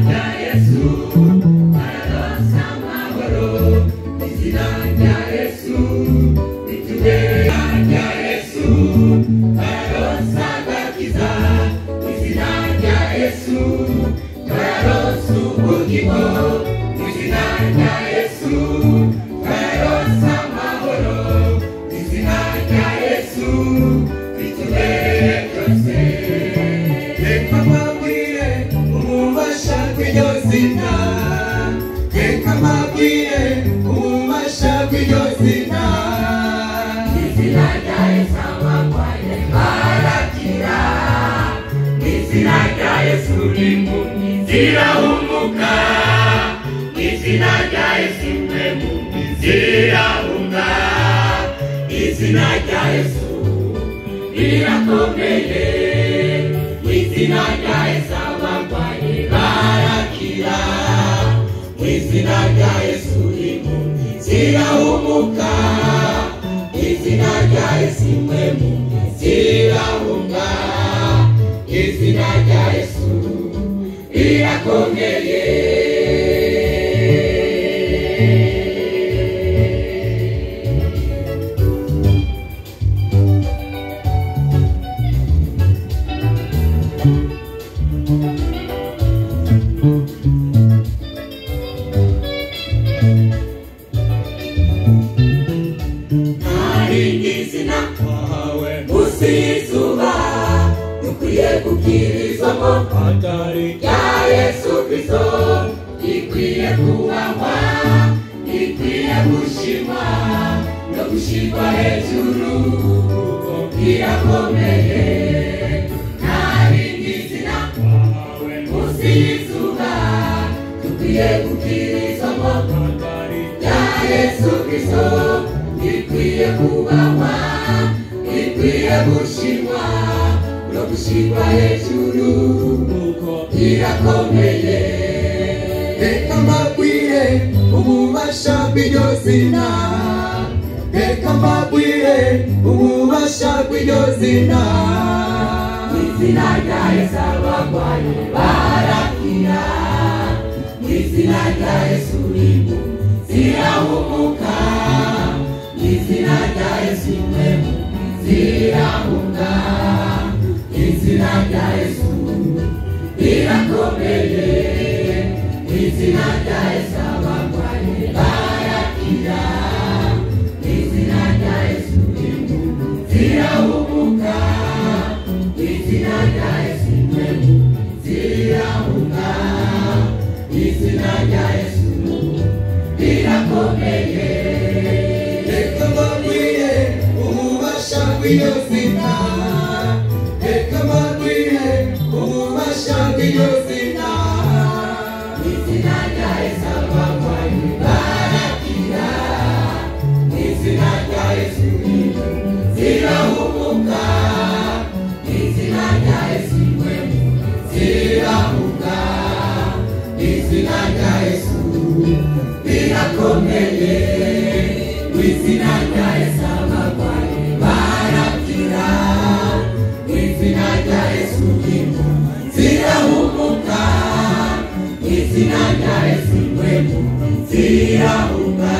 rya Yesu bararonsa amahoro, izina rya Yesu ritubera rya Yesu bararonsa agakiza, izina rya Yesu bararonsa ubugingo, izina rya Yesu bararonsa amahoro, izina rya Yesu ritubere byose. Reka mbabwire ububasha bw'iryo zina, reka mbabwire ububasha bw'iryo zina. Izina rya Yesu abarwaye barakira, izina rya Yesu impumyi zirahumuka, izina rya Yesu impumyi zirahunga, izina rya Yesu rirakomeye, izina rya Yesu abarwaye barakira, izina rya Yesu impumyi zirahumuka, izina rya Yesu impumyi zirahunga, izina rya Yesu rirakomeye. Usizuba dukwiye kubwirizwamo rya Yesu Kristo, ikwiye kubahwa, ikwiye gushimwa no gushirwa hejuru, irakomeye. Ntarindi zina usizuba dukwiye kubwirizwamo rya Yesu Kristo, ikwiye kubahwa, ikwiye gushimwa no gushirwa hejuru, irakomeye. Reka mbabwire ububasha bw'iryo zina, reka mbabwire ububasha bw'iryo zina. Izina rya Yesu abarwaye barakira, izina rya Yesu impumyi zirahumuka, izina rya Yesu impumyi zirahunga, izina rya Yesu rirakomeye, izina rya Yesu abarwaye barakira, izina rya Yesu impumyi zirahumuka, izina rya Yesu impumyi zirahunga, izina rya Yesu rirakomeye. Reka mbabwire ububasha bw'iryo zina, reka mbabwire ububasha bw'iryo zina. Izina rya Yesu abarwaye barakira, izina rya Yesu impumyi zirahumuka, izina rya Yesu impumyi zirahunga, izina rya Yesu rirakomeye, izina rya Yesu abarwaye barakira, izina rya Yesu impumyi zirahumuka, izina rya Yesu impumyi zirahunga.